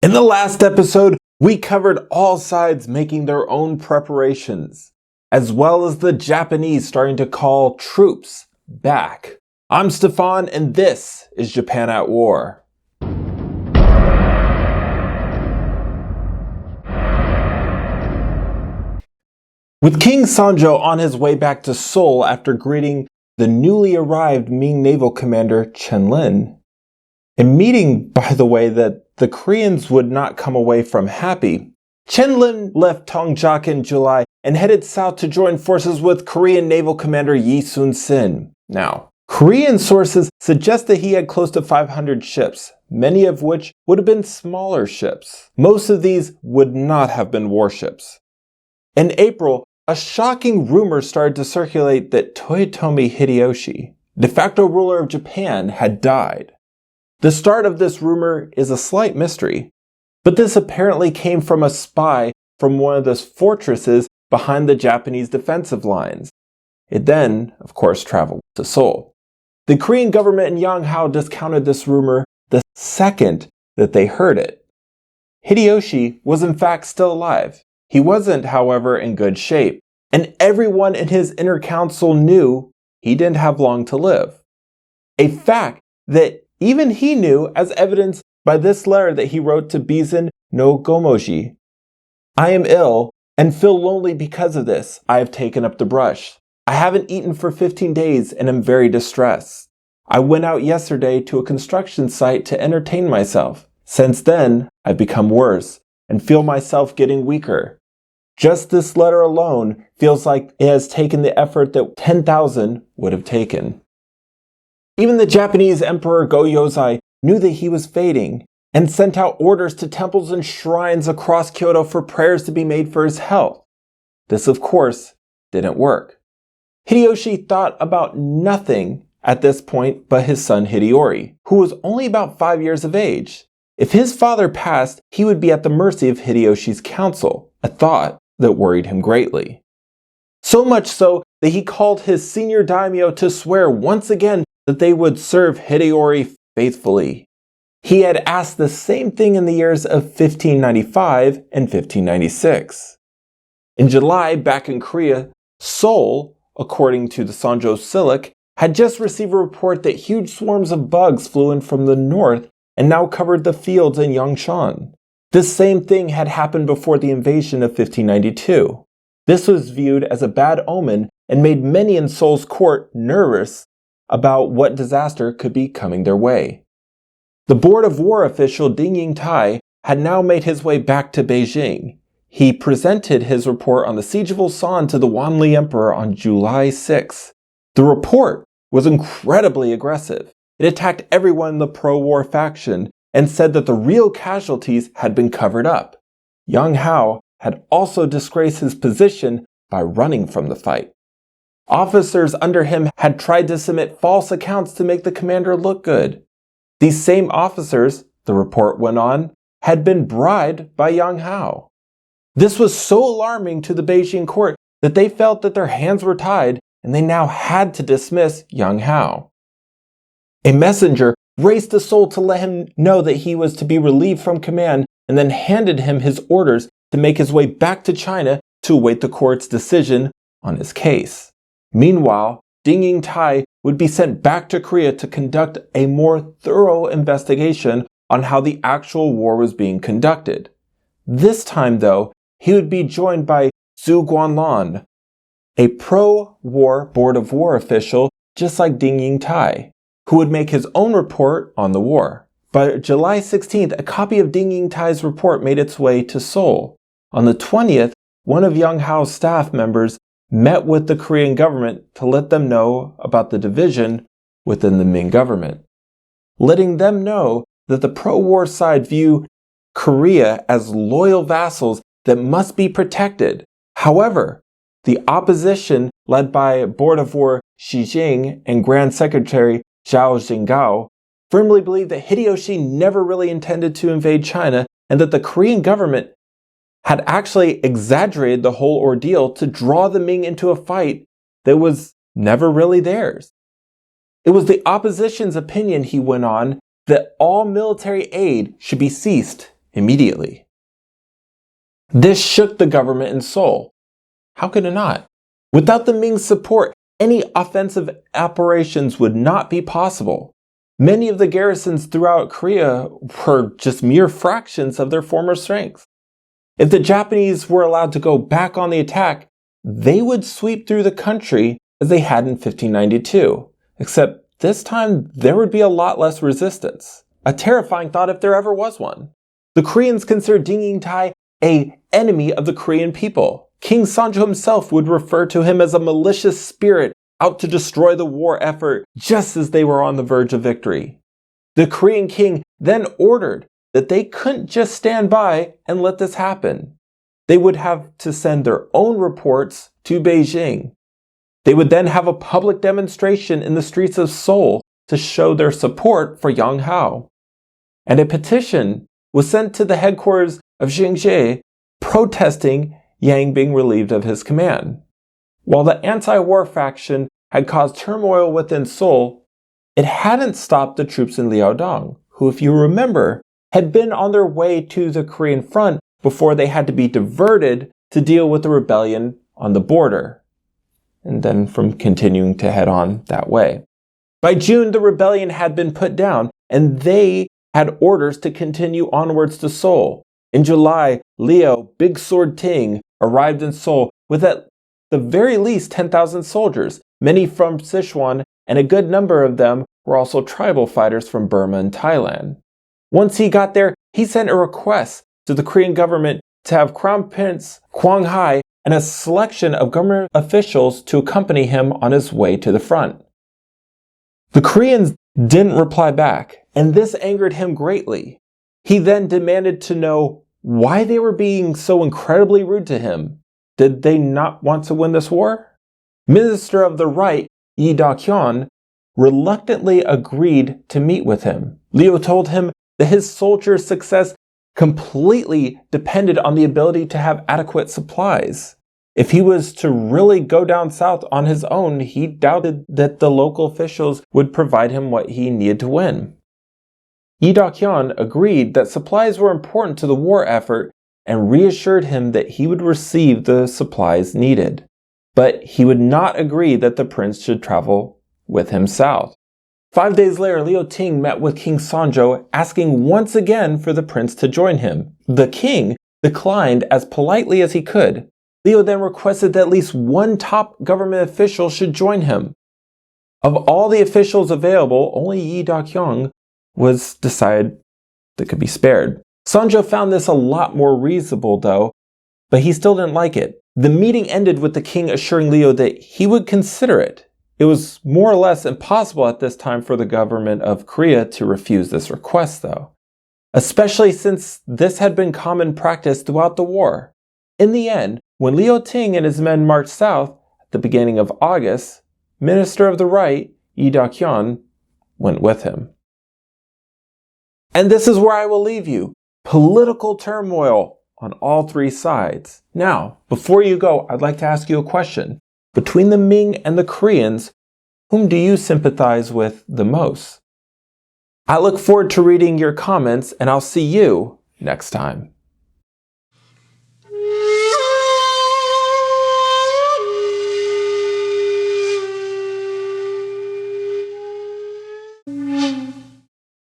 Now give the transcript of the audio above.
In the last episode, we covered all sides making their own preparations, as well as the Japanese starting to call troops back. I'm Stefan, and this is Japan at War. With King Sanjo on his way back to Seoul after greeting the newly arrived Ming naval commander Chen Lin, admitting, by the way, that the Koreans would not come away from happy, Chen Lin left Tongjak in July and headed south to join forces with Korean naval commander Yi Sun-sin. Now, Korean sources suggest that he had close to 500 ships, many of which would have been smaller ships. Most of these would not have been warships. In April, a shocking rumor started to circulate that Toyotomi Hideyoshi, de facto ruler of Japan, had died. The start of this rumor is a slight mystery, but this apparently came from a spy from one of the fortresses behind the Japanese defensive lines. It then, of course, traveled to Seoul. The Korean government and Yang Hao discounted this rumor the second that they heard it. Hideyoshi was in fact still alive. He wasn't, however, in good shape, and everyone in his inner council knew he didn't have long to live. A fact that even he knew, as evidenced by this letter that he wrote to Bizun no Gomoji. I am ill and feel lonely because of this. I have taken up the brush. I haven't eaten for 15 days and am very distressed. I went out yesterday to a construction site to entertain myself. Since then, I've become worse and feel myself getting weaker. Just this letter alone feels like it has taken the effort that 10,000 would have taken. Even the Japanese Emperor Go-Yozai knew that he was fading and sent out orders to temples and shrines across Kyoto for prayers to be made for his health. This, of course, didn't work. Hideyoshi thought about nothing at this point but his son Hideyori, who was only about 5 years of age. If his father passed, he would be at the mercy of Hideyoshi's council, a thought that worried him greatly. So much so that he called his senior daimyo to swear once again that they would serve Hideyori faithfully. He had asked the same thing in the years of 1595 and 1596. In July, back in Korea, Seoul, according to the Sanjo Silic, had just received a report that huge swarms of bugs flew in from the north and now covered the fields in Yangshan. This same thing had happened before the invasion of 1592. This was viewed as a bad omen and made many in Seoul's court nervous about what disaster could be coming their way. The Board of War official Ding Yingtai had now made his way back to Beijing. He presented his report on the siege of Ulsan to the Wanli Emperor on July 6. The report was incredibly aggressive. It attacked everyone in the pro-war faction and said that the real casualties had been covered up. Yang Hao had also disgraced his position by running from the fight. Officers under him had tried to submit false accounts to make the commander look good. These same officers, the report went on, had been bribed by Yang Hao. This was so alarming to the Beijing court that they felt that their hands were tied and they now had to dismiss Yang Hao. A messenger raced to Seoul to let him know that he was to be relieved from command and then handed him his orders to make his way back to China to await the court's decision on his case. Meanwhile, Ding Yingtai would be sent back to Korea to conduct a more thorough investigation on how the actual war was being conducted. This time, though, he would be joined by Zhu Guanlan, a pro-war Board of War official just like Ding Yingtai, who would make his own report on the war. By July 16th, a copy of Ding Yingtai's report made its way to Seoul. On the 20th, one of Yang Hao's staff members met with the Korean government to let them know about the division within the Ming government, letting them know that the pro-war side viewed Korea as loyal vassals that must be protected. However, the opposition, led by Board of War Xi Jing and Grand Secretary Zhao Jingao, firmly believed that Hideyoshi never really intended to invade China and that the Korean government had actually exaggerated the whole ordeal to draw the Ming into a fight that was never really theirs. It was the opposition's opinion, he went on, that all military aid should be ceased immediately. This shook the government in Seoul. How could it not? Without the Ming's support, any offensive operations would not be possible. Many of the garrisons throughout Korea were just mere fractions of their former strength. If the Japanese were allowed to go back on the attack, they would sweep through the country as they had in 1592. Except this time, there would be a lot less resistance. A terrifying thought if there ever was one. The Koreans considered Ding Yingtai an enemy of the Korean people. King Sanjo himself would refer to him as a malicious spirit out to destroy the war effort just as they were on the verge of victory. The Korean king then ordered that they couldn't just stand by and let this happen. They would have to send their own reports to Beijing. They would then have a public demonstration in the streets of Seoul to show their support for Yang Hao. And a petition was sent to the headquarters of Jingzhe protesting Yang being relieved of his command. While the anti-war faction had caused turmoil within Seoul, it hadn't stopped the troops in Liaodong, who, if you remember, had been on their way to the Korean front before they had to be diverted to deal with the rebellion on the border, and then from continuing to head on that way. By June, the rebellion had been put down, and they had orders to continue onwards to Seoul. In July, Liu Big Sword Ting arrived in Seoul with at the very least 10,000 soldiers, many from Sichuan, and a good number of them were also tribal fighters from Burma and Thailand. Once he got there, he sent a request to the Korean government to have Crown Prince Kwanghae and a selection of government officials to accompany him on his way to the front. The Koreans didn't reply back, and this angered him greatly. He then demanded to know why they were being so incredibly rude to him. Did they not want to win this war? Minister of the Right, Yi Da-kyun, reluctantly agreed to meet with him. Liu told him that his soldiers' success completely depended on the ability to have adequate supplies. If he was to really go down south on his own, he doubted that the local officials would provide him what he needed to win. Yi Da-kyun agreed that supplies were important to the war effort and reassured him that he would receive the supplies needed. But he would not agree that the prince should travel with him south. 5 days later, Liu Ting met with King Sanjo, asking once again for the prince to join him. The king declined as politely as he could. Liu then requested that at least one top government official should join him. Of all the officials available, only Yi Da-kyun was decided that could be spared. Sanjo found this a lot more reasonable though, but he still didn't like it. The meeting ended with the king assuring Liu that he would consider it. It was more or less impossible at this time for the government of Korea to refuse this request though, especially since this had been common practice throughout the war. In the end, when Liu Ting and his men marched south at the beginning of August, Minister of the Right, Yi Da-kyun, went with him. And this is where I will leave you. Political turmoil on all three sides. Now, before you go, I'd like to ask you a question. Between the Ming and the Koreans, whom do you sympathize with the most? I look forward to reading your comments, and I'll see you next time.